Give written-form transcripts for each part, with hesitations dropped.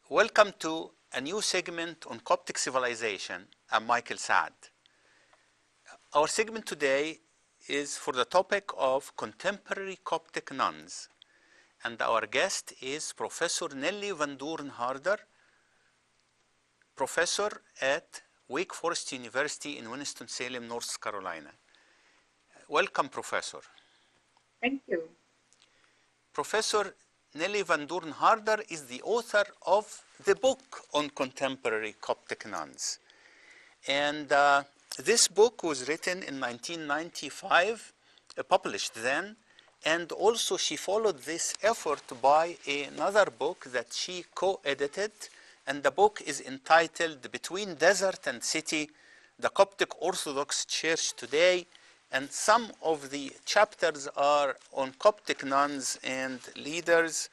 Welcome to a new segment on Coptic civilization. I'm Michael Saad. Our segment today is for the topic of contemporary Coptic nuns. And our guest is Professor Nelly van DoornHarder, professor at Wake Forest University in Winston-Salem, North Carolina. Welcome, Professor. Thank you. Professor Nelly van DoornHarder is the author of the book on contemporary Coptic nuns. And this book was written in 1995, published then, and also she followed this effort by another book that she co-edited, and the book is entitled Between Desert and City, the Coptic Orthodox Church Today, and some of the chapters are on Coptic nuns and leaders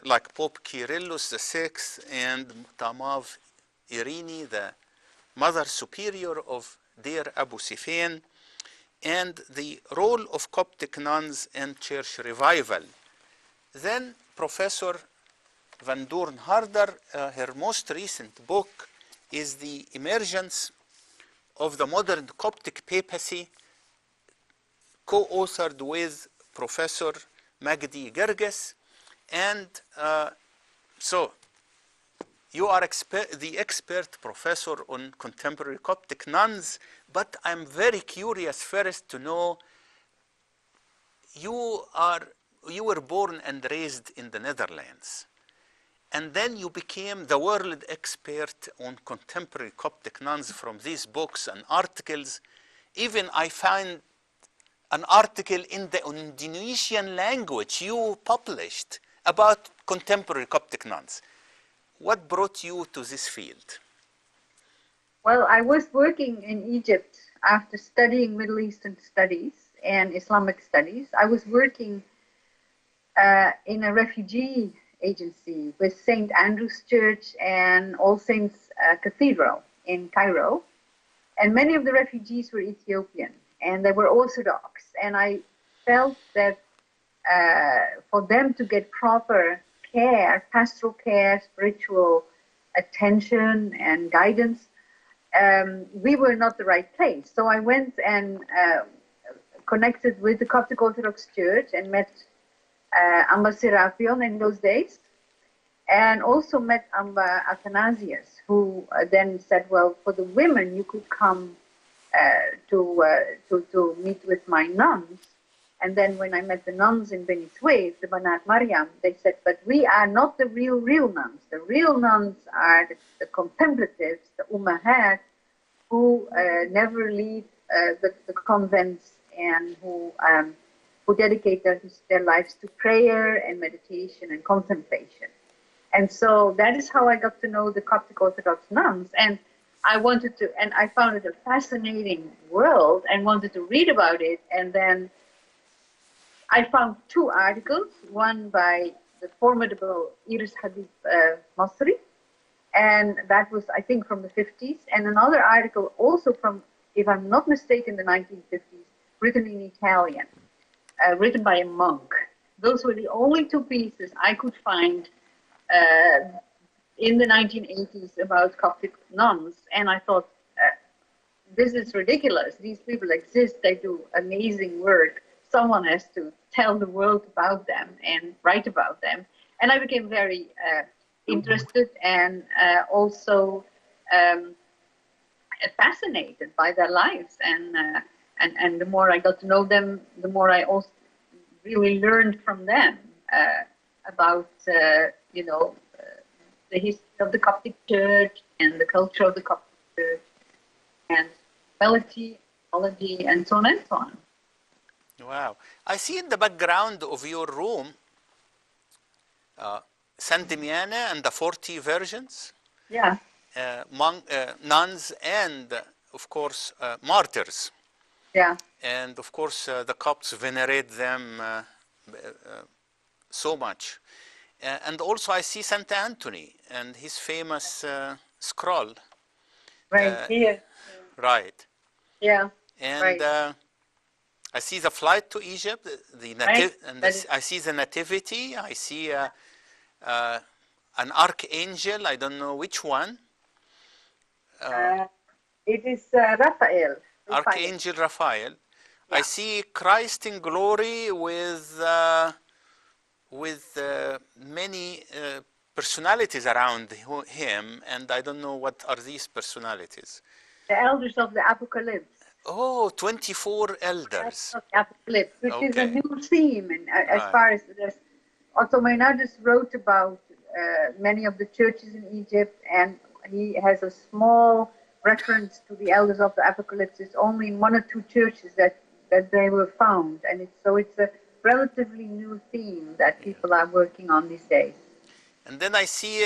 like Pope Kyrillus VI and Mother Irini, the Mother Superior of Deir Abu Sifin, and the role of Coptic nuns and church revival. Then Professor van DoornHarder, her most recent book is The Emergence of the Modern Coptic Papacy, co-authored with Professor Magdi Gerges. And so you are the expert professor on contemporary Coptic nuns, but I'm very curious first to know, you were born and raised in the Netherlands, and then you became the world expert on contemporary Coptic nuns from these books and articles. Even I find an article in the Indonesian language you published about contemporary Coptic nuns. What brought you to this field? Well, I was working in Egypt after studying Middle Eastern studies and Islamic studies. I was working in a refugee agency with St. Andrew's Church and All Saints Cathedral in Cairo. And many of the refugees were Ethiopian, and they were Orthodox. And I felt that for them to get proper care, pastoral care, spiritual attention and guidance, we were not the right place. So I went and connected with the Coptic Orthodox Church and met Amba Serapion in those days, and also met Amba Athanasius, who then said, well, for the women, you could come to meet with my nuns. And then when I met the nuns in Beni Suef, the Banat Mariam, they said, but we are not the real nuns. The real nuns are the contemplatives, the Ummahat, who never leave the convents and who dedicate their lives to prayer and meditation and contemplation. And so that is how I got to know the Coptic Orthodox nuns. And I wanted to, and I found it a fascinating world and wanted to read about it. And then I found two articles, one by the formidable Iris Habib Masri, and that was, I think, from the 50s, and another article also from, if I'm not mistaken, the 1950s, written in Italian, written by a monk. Those were the only two pieces I could find in the 1980s about Coptic nuns, and I thought, this is ridiculous. These people exist, they do amazing work. Someone has to tell the world about them and write about them. And I became very interested and also fascinated by their lives. And the more I got to know them, the more I also really learned from them about, the history of the Coptic Church and the culture of the Coptic Church and spirituality, theology, and so on and so on. Wow. I see in the background of your room San Damiano and the 40 virgins, Yeah. nuns, and of course martyrs. Yeah. And of course the Copts venerate them so much. And also I see Saint Anthony and his famous scroll. Right here. Right. Yeah. And Right. I see the flight to Egypt, Right. and I see the nativity. I see an archangel. I don't know which one. It is Raphael. Archangel Raphael. Yeah. I see Christ in glory with many personalities around him, and I don't know what are these personalities. The elders of the Apocalypse. Oh, 24 elders. Of the Apocalypse, which is a Okay. new theme, and as Right. far as this, Otto Meinardus wrote about many of the churches in Egypt, and he has a small reference to the elders of the Apocalypse. It's only in one or two churches that they were found, and it's a relatively new theme that people are working on these days. And then I see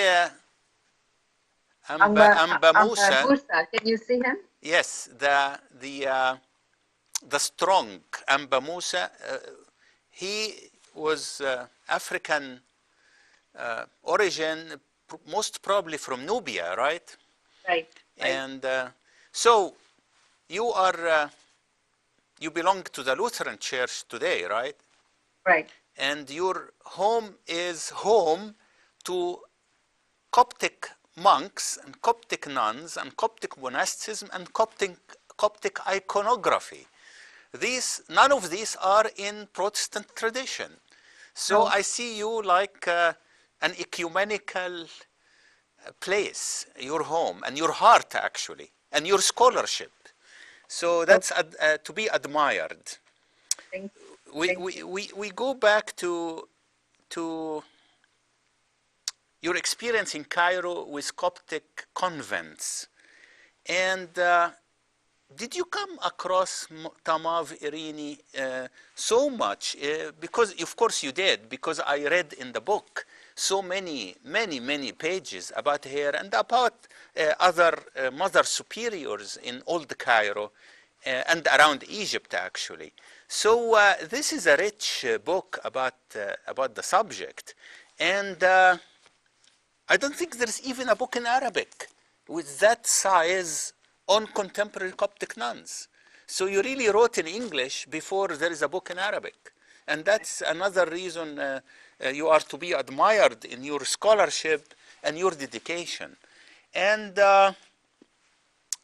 Amba Musa. Musa, can you see him? Yes, the strong Amba Musa. He was African origin, most probably from Nubia, right? Right. And so you belong to the Lutheran Church today, right? Right. And your home is home to Coptic monks and Coptic nuns and Coptic monasticism and Coptic iconography. None of these are in Protestant tradition. So I see you like an ecumenical place, your home and your heart actually, and your scholarship. So that's to be admired. Thank We go back to your experience in Cairo with Coptic convents. And did you come across Mother Irini so much? Because, of course, you did, because I read in the book so many pages about her and about other mother superiors in Old Cairo and around Egypt, actually. So this is a rich book about the subject. And I don't think there's even a book in Arabic with that size on contemporary Coptic nuns. So you really wrote in English before there is a book in Arabic. And that's another reason you are to be admired in your scholarship and your dedication. And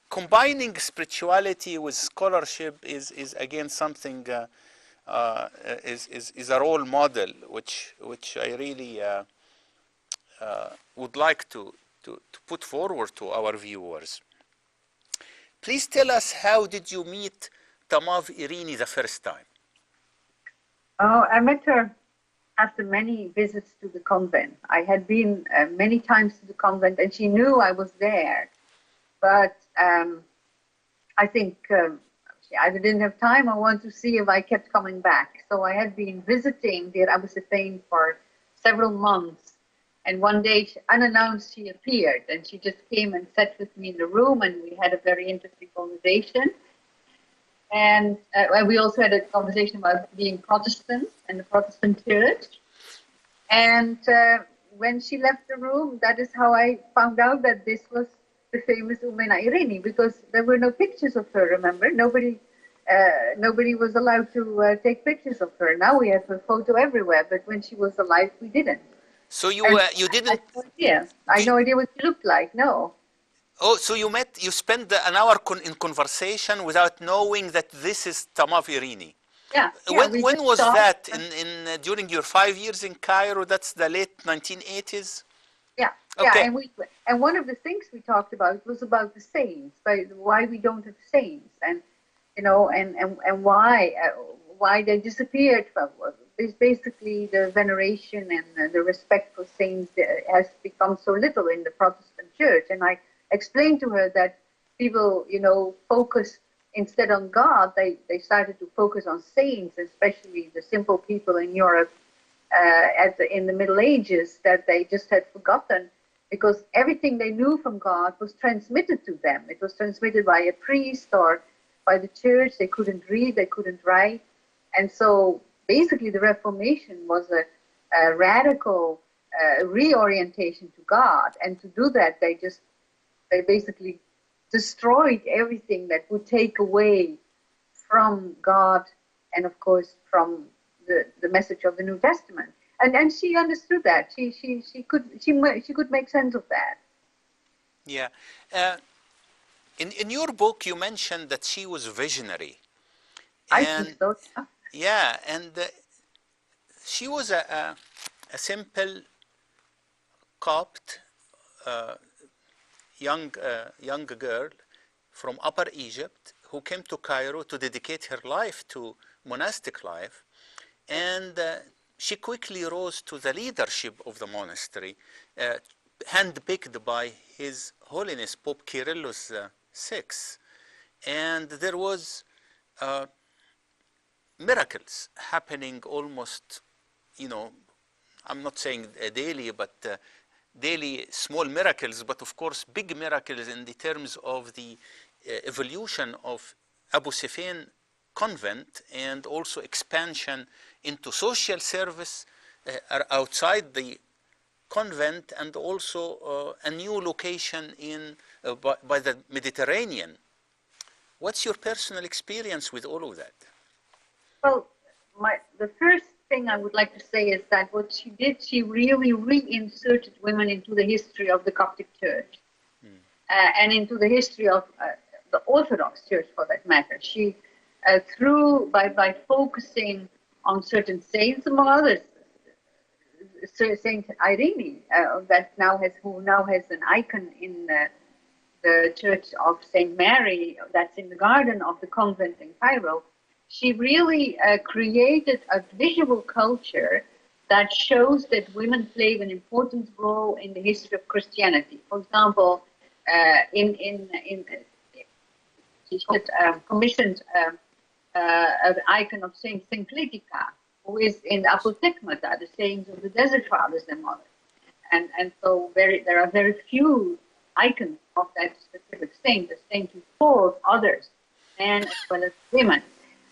combining spirituality with scholarship is again something, is a role model, which I really would like to put forward to our viewers. Please tell us, how did you meet Mother Irini the first time? Oh, I met her after many visits to the convent. I had been many times to the convent, and she knew I was there. But I think she either didn't have time or wanted to see if I kept coming back. So I had been visiting Deir Abu Sifin for several months. And one day, unannounced, she appeared, and she just came and sat with me in the room, and we had a very interesting conversation. And we also had a conversation about being Protestant and the Protestant church. And when she left the room, that is how I found out that this was the famous Mother Irini, because there were no pictures of her, remember? Nobody was allowed to take pictures of her. Now we have her photo everywhere, but when she was alive, we didn't. So you didn't. I had no idea what she looked like. No. Oh, so you spent an hour in conversation without knowing that this is Mother Irini. Yeah. When was that? During your 5 years in Cairo? That's the late 1980s. Yeah. Okay. Yeah. And one of the things we talked about was about the saints, why we don't have saints, and why they disappeared. is basically the veneration and the respect for saints has become so little in the Protestant church. And I explained to her that people, focus instead on God, they started to focus on saints, especially the simple people in Europe in the Middle Ages, that they just had forgotten, because everything they knew from God was transmitted to them. It was transmitted by a priest or by the church. They couldn't read, they couldn't write. And so basically the Reformation was a radical reorientation to God. And to do that, they basically destroyed everything that would take away from God and, of course, from the message of the New Testament. And she understood that. She could make sense of that. Yeah. In your book, you mentioned that she was visionary. I think so. Yeah, and she was a simple Copt young girl from Upper Egypt who came to Cairo to dedicate her life to monastic life, and she quickly rose to the leadership of the monastery, handpicked by His Holiness Pope Kyrillus VI, and there was miracles happening almost, I'm not saying daily, but daily small miracles, but of course big miracles in the terms of the evolution of Abu Sufyan convent and also expansion into social service outside the convent, and also a new location by the Mediterranean. What's your personal experience with all of that? Well, the first thing I would like to say is that what she did, she really reinserted women into the history of the Coptic Church and into the history of the Orthodox Church, for that matter. She by focusing on certain saints, among others, Saint Irini, who now has an icon in the Church of Saint Mary, that's in the garden of the convent in Cairo. She really created a visual culture that shows that women played an important role in the history of Christianity. For example, she commissioned an icon of Saint Synclitica, who is in the Apophthegmata, the sayings of the Desert Fathers and Mothers. And so there are very few icons of that specific saint. The saint who taught others, men as well as women.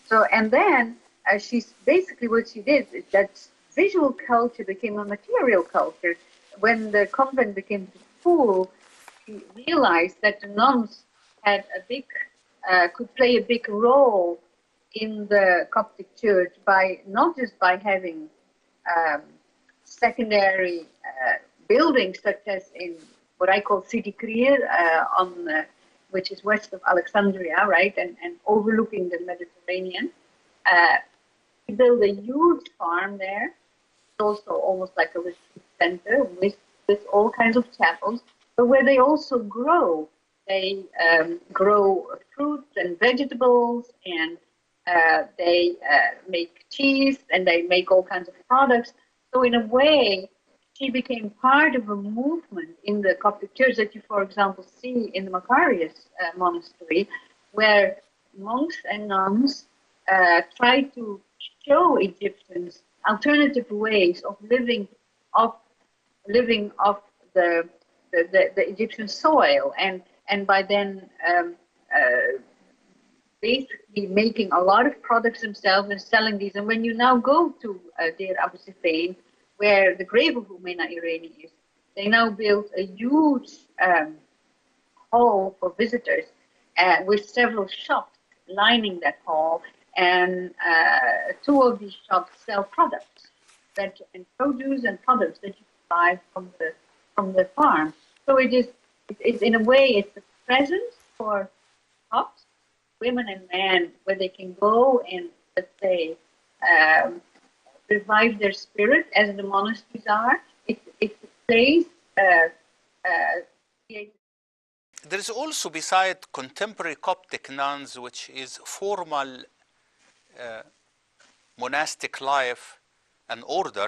So, and then she's basically what she did is that visual culture became a material culture. When the convent became full, she realized that the nuns had could play a big role in the Coptic Church not just by having secondary buildings such as in what I call Sidi Kriir, which is west of Alexandria, right, and overlooking the Mediterranean. We built a huge farm there. It's also almost like a retreat center with all kinds of chapels, but where they also grow. They grow fruits and vegetables, and they make cheese, and they make all kinds of products. So in a way, she became part of a movement in the Coptic Church that you, for example, see in the Macarius monastery, where monks and nuns try to show Egyptians alternative ways of living off the Egyptian soil, and by then basically making a lot of products themselves and selling these. And when you now go to Deir Abu Sufyan, where the grave of Mother Irini is, they now built a huge hall for visitors with several shops lining that hall, and two of these shops sell products, and produce and products that you buy from the farm. So it's in a way, it's a present for Copts, women and men, where they can go and, let's say, revive their spirit, as the monasteries are. It's a place. There is also, beside contemporary Coptic nuns, which is formal monastic life an order,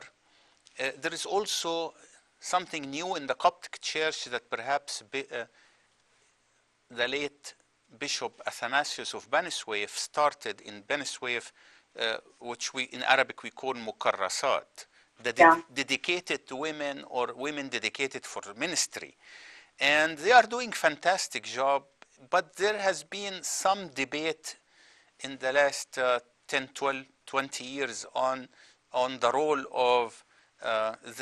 there is also something new in the Coptic Church that perhaps the late Bishop Athanasius of Beni Suef started in Beni Suef, which in Arabic we call mukarrasat, dedicated to women or women dedicated for ministry. And they are doing fantastic job, but there has been some debate in the last 10, 12, 20 years on the role of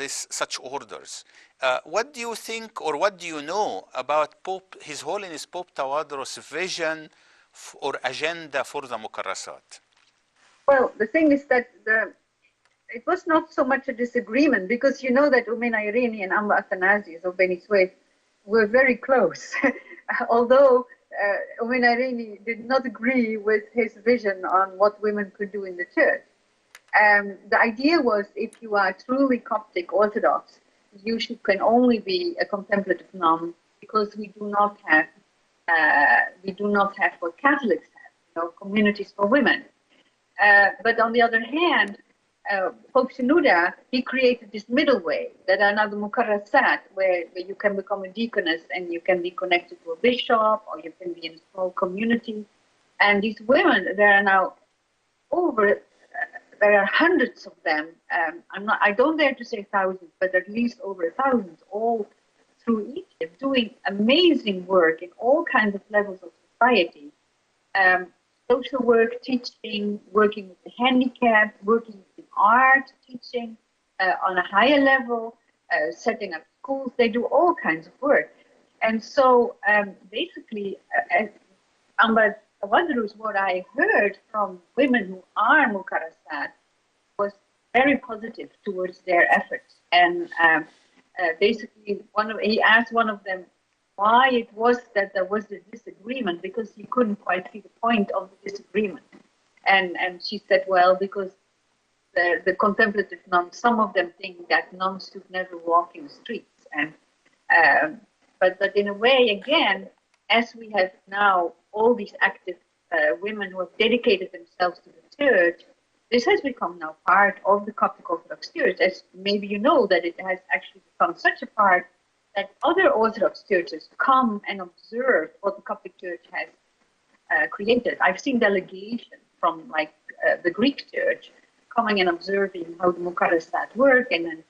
such orders. What do you think, or what do you know about His Holiness Pope Tawadros' vision or agenda for the Mukarrasat? Well, the thing is that it was not so much a disagreement, because you know that Mother Irini and Amba Athanasius of Beni Suef were very close. Although Mother Irini did not agree with his vision on what women could do in the church. The idea was, if you are truly Coptic Orthodox, you can only be a contemplative nun, because we do not have what Catholics have, communities for women. But on the other hand, Pope Shenouda, he created this middle way, that are now the Mukarrasat, where you can become a deaconess and you can be connected to a bishop, or you can be in a small community. And these women, there are now there are hundreds of them. I don't dare to say thousands, but at least over 1,000, all through Egypt, doing amazing work in all kinds of levels of society. Social work, teaching, working with the handicapped, working in art, teaching on a higher level, setting up schools. They do all kinds of work. And so basically, Amba Tawadros, what I heard from women who are Mukarrasat was very positive towards their efforts. And basically, he asked one of them why it was that there was a disagreement, because he couldn't quite see the point of the disagreement. And she said, well, because the contemplative nuns, some of them think that nuns should never walk in the streets. And but in a way, again, as we have now all these active women who have dedicated themselves to the church, this has become now part of the Coptic Orthodox Church. As maybe you know, that it has actually become such a part that other Orthodox churches come and observe what the Coptic Church has created. I've seen delegations from the Greek Church coming and observing how the Mukarrasat work, and then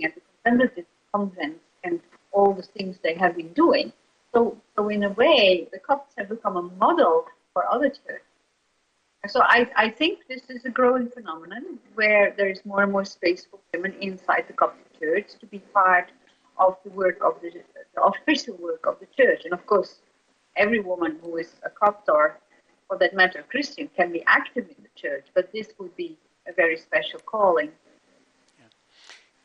at the contemplative convents and all the things they have been doing. So in a way, the Copts have become a model for other churches. So I think this is a growing phenomenon where there is more and more space for women inside the Coptic Church to be part of the work of the official work of the church. And of course, every woman who is a Copt, or for that matter, a Christian, can be active in the church, but this would be a very special calling.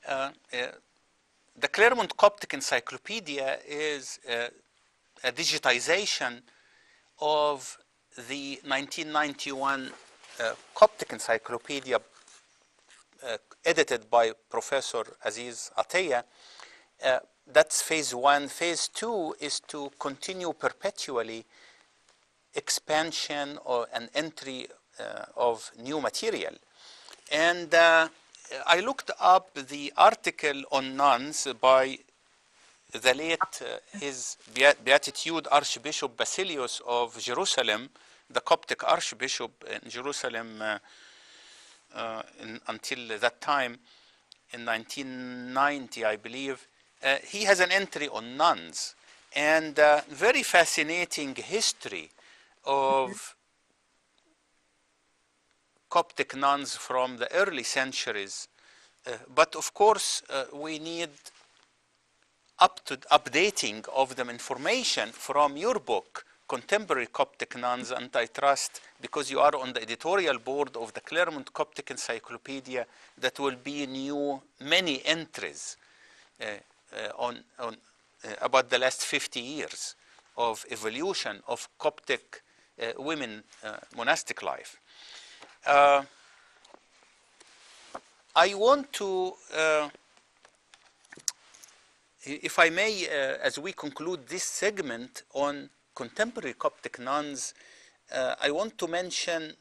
The Claremont Coptic Encyclopedia is a digitization of the 1991 Coptic Encyclopedia edited by Professor Aziz Atiyah. That's phase one. Phase two is to continue perpetually expansion or an entry of new material. And I looked up the article on nuns by the late His Beatitude Archbishop Basilius of Jerusalem, the Coptic Archbishop in Jerusalem until that time, in 1990, I believe. He has an entry on nuns, and very fascinating history of Coptic nuns from the early centuries. But of course, we need updating of the information from your book, Contemporary Coptic Nuns, and I trust, because you are on the editorial board of the Claremont Coptic Encyclopedia, that will be many entries about the last 50 years of evolution of Coptic women monastic life. I want to, if I may, as we conclude this segment on contemporary Coptic nuns, I want to mention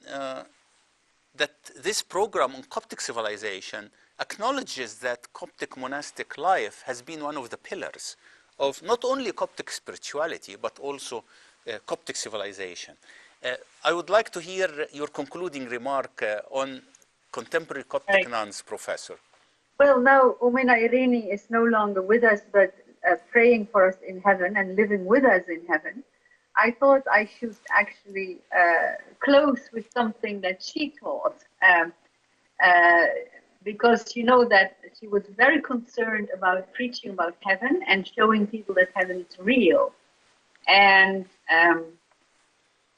that this program on Coptic civilization acknowledges that Coptic monastic life has been one of the pillars of not only Coptic spirituality, but also Coptic civilization. I would like to hear your concluding remark on contemporary Coptic nuns, Professor. Well, now Mother Irini is no longer with us, but praying for us in heaven and living with us in heaven. I thought I should actually close with something that she taught, because you know that she was very concerned about preaching about heaven and showing people that heaven is real. And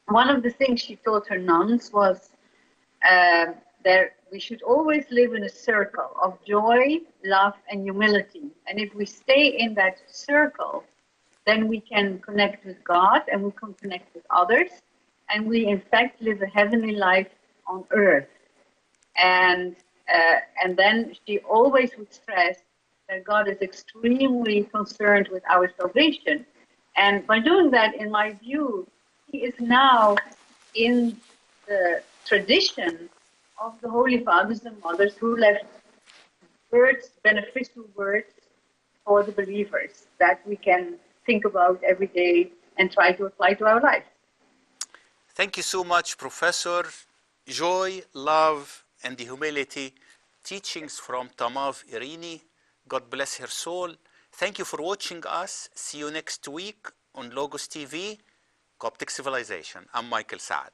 one of the things she taught her nuns was that we should always live in a circle of joy, love, and humility. And if we stay in that circle, then we can connect with God and we can connect with others. And we, in fact, live a heavenly life on earth. And then she always would stress that God is extremely concerned with our salvation. And by doing that, in my view, he is now in the tradition of the Holy Fathers and Mothers who left words, beneficial words for the believers that we can think about every day and try to apply to our life. Thank you so much, Professor. Joy, love, and the humility, teachings from Mother Irini. God bless her soul. Thank you for watching us. See you next week on Logos TV, Coptic Civilization. I'm Michael Saad.